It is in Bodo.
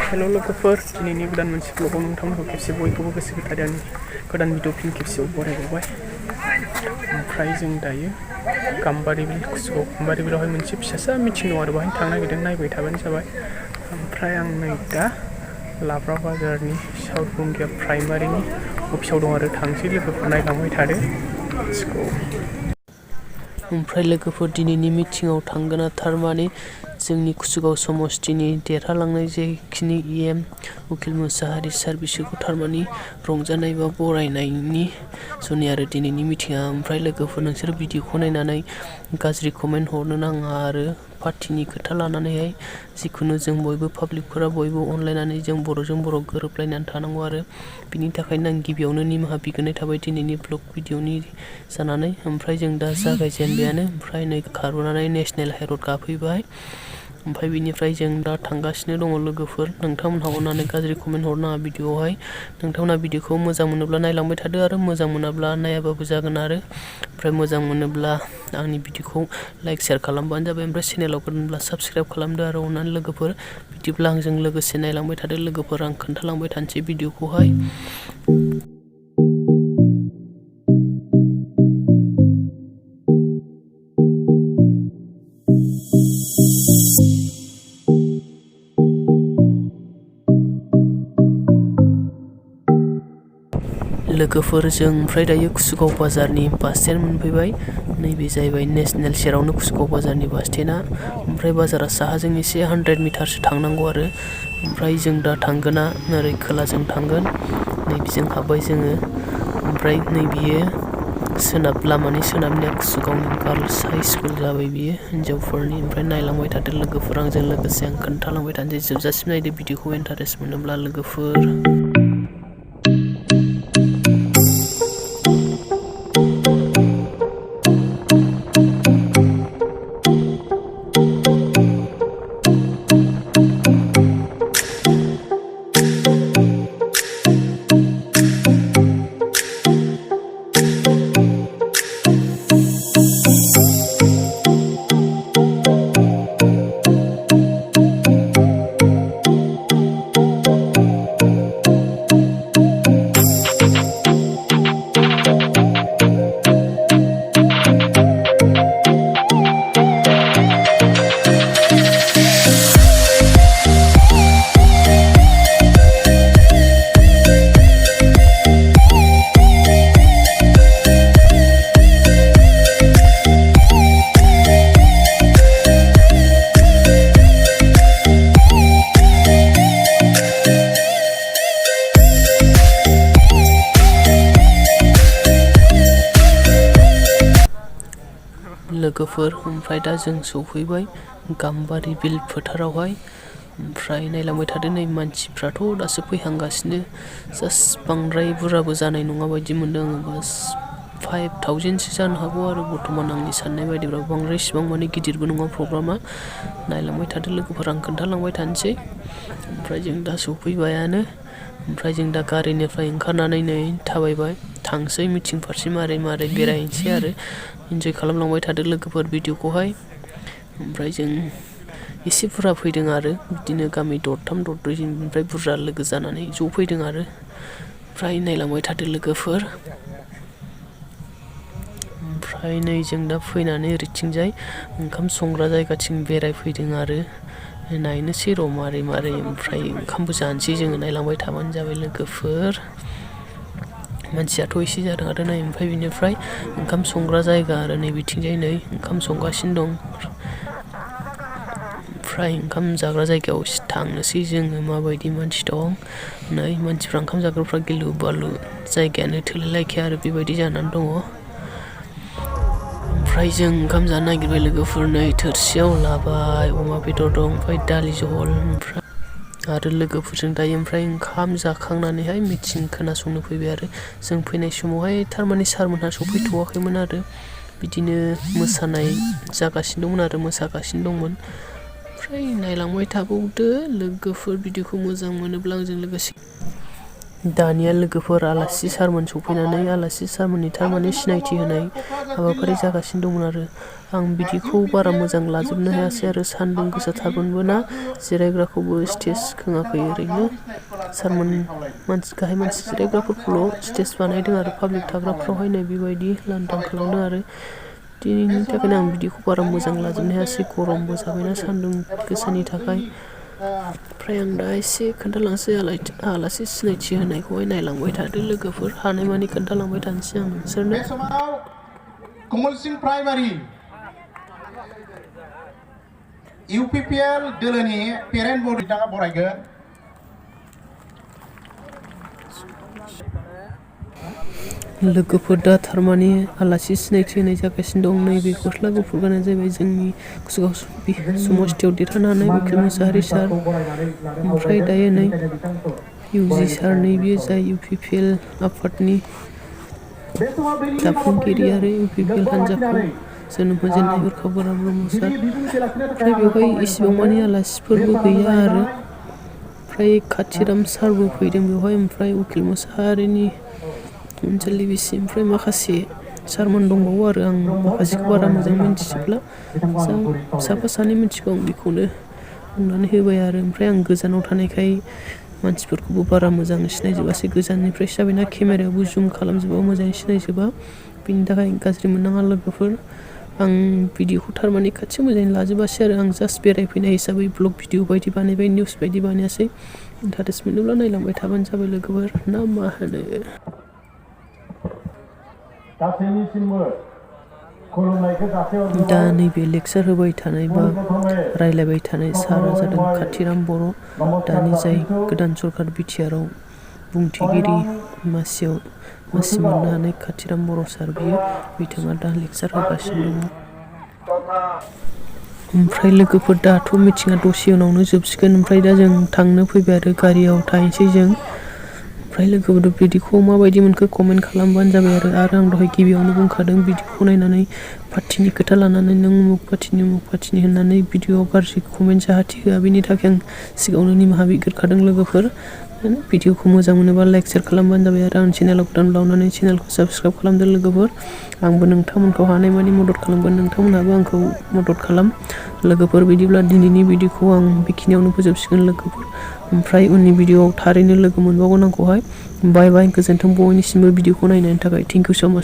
हेलो लोगोफोर दिनैनि गोदान मोनसे ब्लगाव नोंथांमोनखौ खेबसे बयखौबो गोसो गोथारै आंनि गोदान भिडिअ फिन खेबसेयाव बरायबावबाय। ओमफ्राय जों दायो गाम्बारिबिल कुचगाव गाम्बारिबिलावहाय मोनसे फिसासा मिटिं दं आरो बाहाय थांनो नागिरदों, नायबाय थाबानो जाबाय। ओमफ्राय आं नै दा लाब्रा बाजारनि साउथ रंगिया प्राइमारिनि अफिसाव दं आरो थांसै, लोगोफोर नायलांबाय थादो। ओमफ्राय लोगोफोर दिनैनि मिटिंआव थांगोना थारमाने जोंनि कुचगाव समस्तिनि देरहालांनाय जेखिनि EM उकिल मोसाहारि सार बिसोरखौ थारमाने रंजानाय बा बरायनायनि जुनै आरो दिनैनि मिटिंआ। ओमफ्राय लोगोफोर नोंसोर भिडिअखौ नायनानै गाज्रि कमेन्ट हरनो नाङा आरो पार्टिनि खोथा लानानैहाय जिखुनु जों बयबो पाब्लिकफोरा बयबो अनलायनानै जों बर'जों बर' गोरोबलायनानै थानांगौ आरो बिनि थाखायनो आं गिबियावनो निमाहा बिग्रोनाय थाबाय दिनैनि ब्लग भिडिअनि जानानै। ओमफ्राय जों दा जागायजेनबायानो। ओमफ्राय नै खारबोनानै नेशनेल हाइरड गाफैबाय। ओमफ्राय बिनिफ्राय जों दा थांगासिनो दङ लोगोफोर। नोंथांमोनहा अननानै गाज्रि कमेन्ट हरनाङा भिडिअआवहाय। नोंथांमोना भिडिअखौ मोजां मोनोब्ला नायलांबाय थादो आरो मोजां मोनाब्ला नायाबाबो जागोन आरो। ओमफ्राय मोजां मोनोब्ला आंनि भिडिअखौ लाइक शेयार खालामबानो जाबाय। ओमफ्राय चेनेलाव गोदानब्ला साबस्क्राइब खालामदो आरो अननानै लोगोफोर। बिदिब्ला आंजों लोगोसे नायलांबाय थादो लोगोफोर, आं खोन्थालांबाय थानोसै भिडिअखौहाय। लोगोफोर जों ओमफ्राय दायो कुचगाव बाजारनि बास स्टेन्ड मोनफैबाय। नैबे जाहैबाय नेशनेल सेरावनो कुचगाव बाजारनि बास स्टेन्डआ। ओमफ्राय बाजारा साहाजों एसे 100 मिटारसो थांनांगौ आरो। ओमफ्राय जों दा थांगोना ओरै खोलाजों थांगोन, नैबेजों हाबबाय जोङो। ओमफ्राय नैबेयो सोनाब लामानि सोनाबनिया कुचगावनि गार्लस हाइ स्कुल जाबाय बियो हिन्जावफोरनि। ओमफ्राय नायलांबाय थादो लोगोफोर आंजों लोगोसे, आं खोन्थालांबाय थानोसै जोबजासिम नायदो भिडिअखौ इन्टारेस्ट मोनोब्ला लोगोफोर। लोगोफोर ओमफ्राय दा जों सफैबाय गाम्बारिबिल फोथारावहाय। ओमफ्राय नायलांबाय थादो नै मानसिफ्राथ' दासो फैहांगासिनो। जास्ट बांद्राय बुरजाबो जानाय नङा बायदि मोनदों आङो, बास 5000सो जानो हागौ आरो बर्थमान आंनि साननाय बायदिब्ला। बांद्राय इसिबां माने गिदिरबो नङा प्रग्रामा। नायलांबाय थादो लोगोफोर, आं खोन्थालांबाय थानोसै। ओमफ्राय जों दा सफैबायानो। ओमफ्राय जों दा गारिनिफ्राय ओंखारनानै नै थाबायबाय थांसै मिटिं फारसे मारै मारै बेरायहैनोसै आरो इन्जय खालामलांबाय थादो लोगोफोर भिडिअखौहाय। ओमफ्राय जों एसे बुरजा फैदों आरो बिदिनो गामि दरथाम दरब्रैनिफ्राय बुरजा लोगो जानानै ज' फैदों आरो। ओमफ्राय नायलांबाय थादो लोगोफोर। ओमफ्राय नै जों दा फैनानै ओरैथिंजाय ओंखाम संग्रा जायगाथिं बेरायफैदों आरो नायनोसै र' मारै मारै। ओमफ्राय ओंखामबो जानोसै जोङो, नायलांबाय थाबानो जाबाय लोगोफोर। मानसियाथ' एसे जादों आरो नै। ओमफ्राय बिनिफ्राय ओंखाम संग्रा जायगा आरो नै बिथिंजाय नै ओंखाम संगासिनो दं। ओमफ्राय ओंखाम जाग्रा जायगायाव थांनोसै जोङो, माबायदि मानसि दं। नै मानसिफ्रा ओंखाम जाग्राफ्रा गिलु बालु, जायगायानो थोलायलायखाया आरो बेबायदि जानानै दङ। ओमफ्राय जों ओंखाम जानो नागिरबाय लोगोफोर, नै थोरसियाव लाबाय अमा बेदर दं, ओमफ्राय दालि जहल ओमफ्राय आरो लोगोफोरजों दायो। ओमफ्राय ओंखाम जाखांनानैहाय मिटिं खोनासंनो फैबाय आरो। जों फैनाय समावहाय थारमाने सारमोनहा सफैथ'वाखैमोन आरो बिदिनो मोसानाय जागासिनो दंमोन आरो मोसागासिनो दंमोन। ओमफ्राय नायलांबाय थाबावदो लोगोफोर, भिडिअखौ मोजां मोनोब्ला आंजों लोगोसे। दानिया लोगोफोर आलासि सारमोन सफैनानै आलासि सारमोननि थारमाने सिनायथि होनाय हाबाफारि जागासिनो दंमोन आरो आं बिदिखौ बारा मोजां लाजोबनो हायासै आरो सान्दुं गोसाथारमोनबो ना जिरायग्राखौबो स्टेज खोङाखै ओरैनो सारमोन गाहाय मानसि जिरायग्राफोरखौल' स्टेज बानायदों आरो पाब्लिक थाग्राफ्रावहाय नै बेबायदि लांदां खालामदों आरो दिनैनि थाखायनो आं बिदिखौ बारा मोजां लाजोबनो हायासै गरमबो जाबायना सान्दुं गोसानि थाखाय ओमफ्राय आं दा एसे खोन्थालांसै आलासि सिनायथि होनायखौहाय नायलांबाय थादो लोगोफोर हानायमानि खोन्थालांबाय थानोसै आं नोंसोरनो कमलसिं प्राइमारि UPPL दोलोनि पेरेन्ट बर्ड बिथाङा बरायगोन लोगोफोर दा थारमाने आलासि सिनायथि होनाय जागासिनो दं नैबे गस्ला गुफुर गाननाया जाहैबाय जोंनि कुचगाव समस्तियाव देरहानो हानाय उखिल मुसाहारि सार ओमफ्राय दायो नै UG सार नैबे जाय UPPL आफादनि जाफुंगिरि आरो UPPL हान्जाखौ जोनोम होजेननाय हरखाब गोरा ब्रह्म सार ओमफ्राय बेवहाय इसिबां मानि आलासिफोरबो गैया आरो ओमफ्राय खाथिराम सारबो फैदों बेवहाय ओमफ्राय उखिल मुसाहारिनि अनजालि बिसि ओमफ्राय माखासे सारमोन दंबावो आरो आं माखासेखौ बारा मोजां मिन्थिजोबला साफा सानै मिन्थिगौ आं बेखौनो बुंनानै होबाय आरो ओमफ्राय आं गोजानाव थानायखाय मानसिफोरखौबो बारा मोजां सिनायजोबासै गोजाननिफ्राय जाबायना केमेरायावबो जुम खालामजोबा मोजाङै सिनायजोबा बिनि थाखाय गाज्रि मोननाङा लोगोफोर आं भिडिअखौ थारमाने खाथियाव मोजाङै लाजोबासै आरो आं जास्ट बेरायफैनाय हिसाबै ब्लग भिडिअ बायदि बानायबाय निउस बायदि बानायासै इन्टारेस्ट मोनोब्ला नायलांबाय थाबानो जाबाय लोगोफोर ना मा होनो दा नैबे लेक्सार होबाय थानाय बा रायलायबाय थानाय सारा जादों खाथिराम बर' दानि जाय गोदान सरकार बिटिआरआव बुंथिगिरि मासि मोननो हानाय खाथिराम बर' सार बिथाङा दा लेक्सार होगासिनो दङ ओमफ्राय लोगोफोर दाथ' मिटिङा दसे उनावनो जोबसिगोन ओमफ्राय दा जों थांनो फैबाय आरो गारियाव थाहैसै जों ओमफ्राय लोगोफोर बिदिखौ माबायदि मोनखो कमेन्ट खालामबानो जाबाय आरो आं दहाय गिबियावनो बुंखादों भिडिअखौ नायनानै पार्टिनि खोथा लानानै नों उमुक पार्टिनि होननानै भिडिअआव गाज्रि कमेन्ट जाहाथे होआ बेनि थाखाय आं सिगाङावनो निमाहा बिग्रोखादों लोगोफोर भिडिअखौ मोजां मोनोबा लाइक शेयार खालामबानो जाबाय आरो आं चेनेलाव गोदान लावनानै चेनेलखौ साबस्क्राइब खालामदो लोगोफोर आंबो नोंथांमोनखौ हानायमानि मदद खालामगोन नोंथांमोनहाबो आंखौ मदद खालाम लोगोफोर बिदिब्ला दिनैनि भिडिअखौ आं बेखिनियावनो फोजोबसिगोन लोगोफोर ओमफ्राय उननि भिडिअआव थारैनो लोगो मोनबावगोन आंखौहाय बाय बाय गोजोन्थों बयनिसिमबो भिडिअखौ नायनायनि थाखाय थेंक इउ सो माच